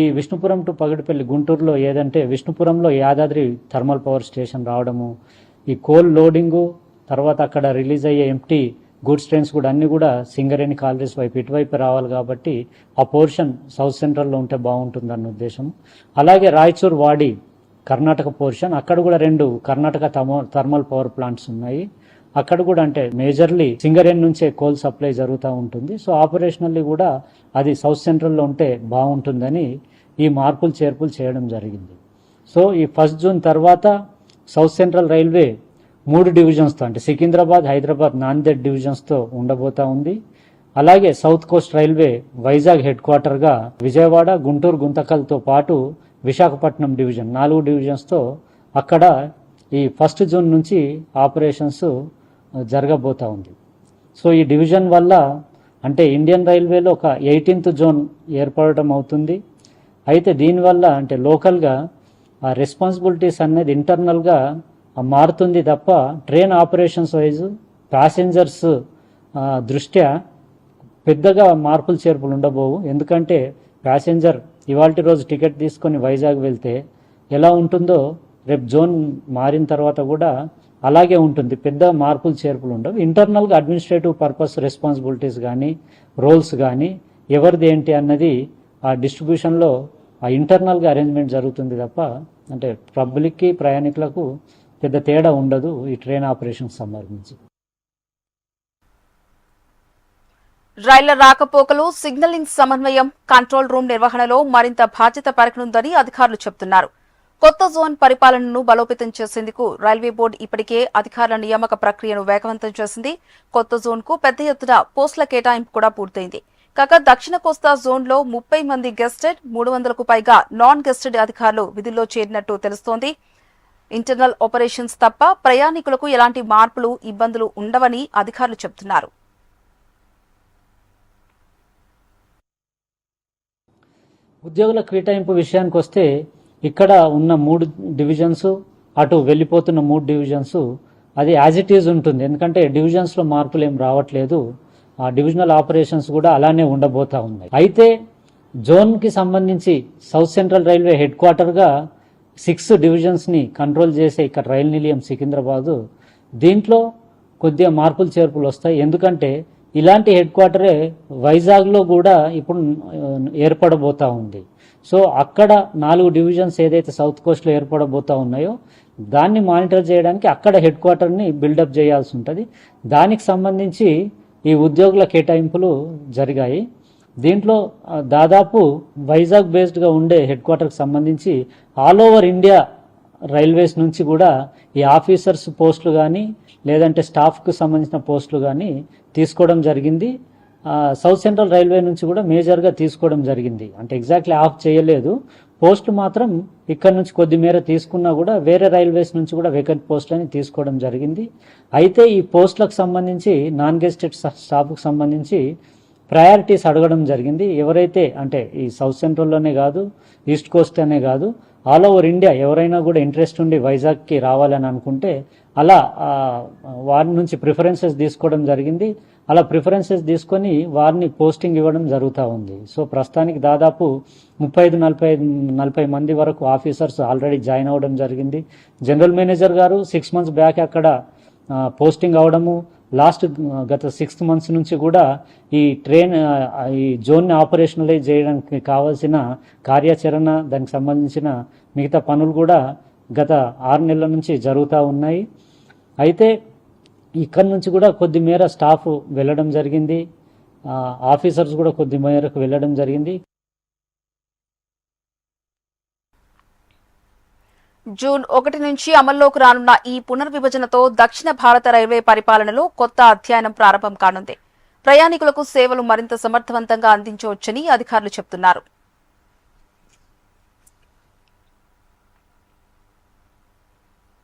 ఈ విష్ణుపురం టు పగడిపల్లి గుంటూరులో ఏదంటే విష్ణుపురంలో యాదాద్రి థర్మల్ పవర్ స్టేషన్ రావడము, ఈ కోల్ లోడింగు, తర్వాత అక్కడ రిలీజ్ అయ్యే ఎంటీ గూడ్స్ ట్రైన్స్ కూడా అన్ని కూడా సింగరేణి కాలరీస్ వైపు ఇటువైపు రావాలి కాబట్టి ఆ పోర్షన్ సౌత్ సెంట్రల్లో ఉంటే బాగుంటుందన్న ఉద్దేశం. అలాగే రాయచూర్ వాడి కర్ణాటక పోర్షన్, అక్కడ కూడా 2 కర్ణాటక థర్మల్ పవర్ ప్లాంట్స్ ఉన్నాయి. అక్కడ కూడా అంటే మేజర్లీ సింగరేణి నుంచే కోల్ సప్లై జరుగుతూ ఉంటుంది. సో ఆపరేషనల్లీ కూడా అది సౌత్ సెంట్రల్లో ఉంటే బాగుంటుందని ఈ మార్పులు చేర్పులు చేయడం జరిగింది. సో ఈ 1 జూన్ తర్వాత సౌత్ సెంట్రల్ రైల్వే 3 డివిజన్స్తో అంటే సికింద్రాబాద్, హైదరాబాద్, నాందేడ్ డివిజన్స్తో ఉండబోతా ఉంది. అలాగే south coast railway Vizag head క్వార్టర్గా విజయవాడ, గుంటూరు, గుంతకల్తో పాటు విశాఖపట్నం డివిజన్ 4 డివిజన్స్తో అక్కడ ఈ 1 జూన్ నుంచి ఆపరేషన్స్ జరగబోతా ఉంది. సో ఈ డివిజన్ వల్ల అంటే ఇండియన్ రైల్వేలో ఒక 18th జోన్ ఏర్పడటం అవుతుంది. అయితే దీనివల్ల అంటే లోకల్గా ఆ రెస్పాన్సిబిలిటీస్ అనేది ఇంటర్నల్గా మారుతుంది తప్ప ట్రైన్ ఆపరేషన్స్ వైజ్ ప్యాసింజర్స్ దృష్ట్యా పెద్దగా మార్పులు చేర్పులు ఉండబోవు. ఎందుకంటే ప్యాసింజర్ ఇవాల్టి రోజు టికెట్ తీసుకొని వైజాగ్ వెళ్తే ఎలా ఉంటుందో రేపు జోన్ మారిన తర్వాత కూడా అలాగే ఉంటుంది. పెద్ద మార్పులు చేర్పులు ఉండవు. ఇంటర్నల్గా అడ్మినిస్ట్రేటివ్ పర్పస్ రెస్పాన్సిబిలిటీస్ కానీ రోల్స్ కానీ ఎవరిది ఏంటి అన్నది ఆ డిస్ట్రిబ్యూషన్లో ఆ ఇంటర్నల్గా అరేంజ్మెంట్ జరుగుతుంది తప్ప అంటే పబ్లిక్కి ప్రయాణికులకు పెద్ద తేడా ఉండదు ఈ ట్రైన్ ఆపరేషన్కి సంబంధించి. రైళ్ల రాకపోకలు, సిగ్నలింగ్ సమన్వయం, కంట్రోల్ రూమ్ నిర్వహణలో మరింత బాధ్యత పెరగనుందని అధికారులు చెబుతున్నారు. కొత్త జోన్ పరిపాలనను బలోపేతం చేసేందుకు రైల్వే బోర్డు ఇప్పటికే అధికారుల నియామక ప్రక్రియను వేగవంతం చేసింది. కొత్త జోన్ కు పెద్ద ఎత్తున పోస్టుల కేటాయింపు కూడా పూర్తయింది. కాగా దక్షిణ కోస్తా జోన్లో 30 మంది గెస్టెడ్, 300కు పైగా నాన్ గెస్టెడ్ అధికారులు విధుల్లో చేరినట్టు తెలుస్తోంది. ఇంటర్నల్ ఆపరేషన్స్ తప్ప ప్రయాణికులకు ఎలాంటి మార్పులు, ఇబ్బందులు ఉండవని అధికారులు చెబుతున్నారు. ఉద్యోగుల కేటాయింపు విషయానికి వస్తే ఇక్కడ ఉన్న 3 డివిజన్స్, అటు వెళ్ళిపోతున్న 3 డివిజన్స్ అది యాజ్ ఇట్ ఈజ్ ఉంటుంది. ఎందుకంటే డివిజన్స్లో మార్పులు ఏం రావట్లేదు. ఆ డివిజనల్ ఆపరేషన్స్ కూడా అలానే ఉండబోతా ఉన్నాయి. అయితే జోన్కి సంబంధించి సౌత్ సెంట్రల్ రైల్వే హెడ్ క్వార్టర్గా 6 డివిజన్స్ని కంట్రోల్ చేసే ఇక్కడ రైలు నిలయం సికింద్రాబాదు, దీంట్లో కొద్దిగా మార్పులు చేర్పులు వస్తాయి. ఎందుకంటే ఇలాంటి హెడ్ క్వార్టరే వైజాగ్లో కూడా ఇప్పుడు ఏర్పడబోతా ఉంది. సో అక్కడ 4 డివిజన్స్ ఏదైతే సౌత్ కోస్ట్లో ఏర్పడబోతా ఉన్నాయో దాన్ని మానిటర్ చేయడానికి అక్కడ హెడ్ క్వార్టర్ని బిల్డప్ చేయాల్సి ఉంటుంది. దానికి సంబంధించి ఈ ఉద్యోగుల కేటాయింపులు జరిగాయి. దీంట్లో దాదాపు వైజాగ్ బేస్డ్గా ఉండే హెడ్ క్వార్టర్కి సంబంధించి ఆల్ ఓవర్ ఇండియా రైల్వేస్ నుంచి కూడా ఈ ఆఫీసర్స్ పోస్టులు కానీ లేదంటే స్టాఫ్కు సంబంధించిన పోస్టులు కానీ తీసుకోవడం జరిగింది. సౌత్ సెంట్రల్ రైల్వే నుంచి కూడా మేజర్గా తీసుకోవడం జరిగింది. అంటే ఎగ్జాక్ట్లీ ఆఫ్ చేయలేదు. పోస్టులు మాత్రం ఇక్కడ నుంచి కొద్ది మేర తీసుకున్నా కూడా వేరే రైల్వేస్ నుంచి కూడా వేకెంట్ పోస్టులని తీసుకోవడం జరిగింది. అయితే ఈ పోస్టులకు సంబంధించి నాన్ గెస్టెడ్ స్టాఫ్కు సంబంధించి ప్రయారిటీస్ అడగడం జరిగింది. ఎవరైతే అంటే ఈ సౌత్ సెంట్రల్లోనే కాదు, ఈస్ట్ కోస్ట్ అనే కాదు, ఆల్ ఓవర్ ఇండియా ఎవరైనా కూడా ఇంట్రెస్ట్ ఉండి వైజాగ్కి రావాలని అనుకుంటే అలా వారి నుంచి ప్రిఫరెన్సెస్ తీసుకోవడం జరిగింది. అలా ప్రిఫరెన్సెస్ తీసుకొని వారిని పోస్టింగ్ ఇవ్వడం జరుగుతూ ఉంది. సో ప్రస్తుతానికి దాదాపు 35-40 మంది వరకు ఆఫీసర్స్ ఆల్రెడీ జాయిన్ అవ్వడం జరిగింది. జనరల్ మేనేజర్ గారు 6 months బ్యాక్ అక్కడ పోస్టింగ్ అవడము, గత 6 months నుంచి కూడా ఈ జోన్ని ఆపరేషనలైజ్ చేయడానికి కావాల్సిన కార్యాచరణ, దానికి సంబంధించిన మిగతా పనులు కూడా గత 6 నెలల నుంచి జరుగుతూ ఉన్నాయి. అయితే ఇక్కడ నుంచి కూడా కొద్ది మేర స్టాఫ్ వెళ్ళడం జరిగింది, ఆఫీసర్స్ కూడా కొద్ది మేరకు వెళ్ళడం జరిగింది. జూన్ 1 నుంచి అమల్లోకి రానున్న ఈ పునర్విభజనతో దక్షిణ భారత రైల్వే పరిపాలనలో కొత్త అధ్యాయం ప్రారంభం కానుంది. ప్రయాణికులకు సేవలు మరింత సమర్థవంతంగా అందించవచ్చని అధికారులు చెబుతున్నారు.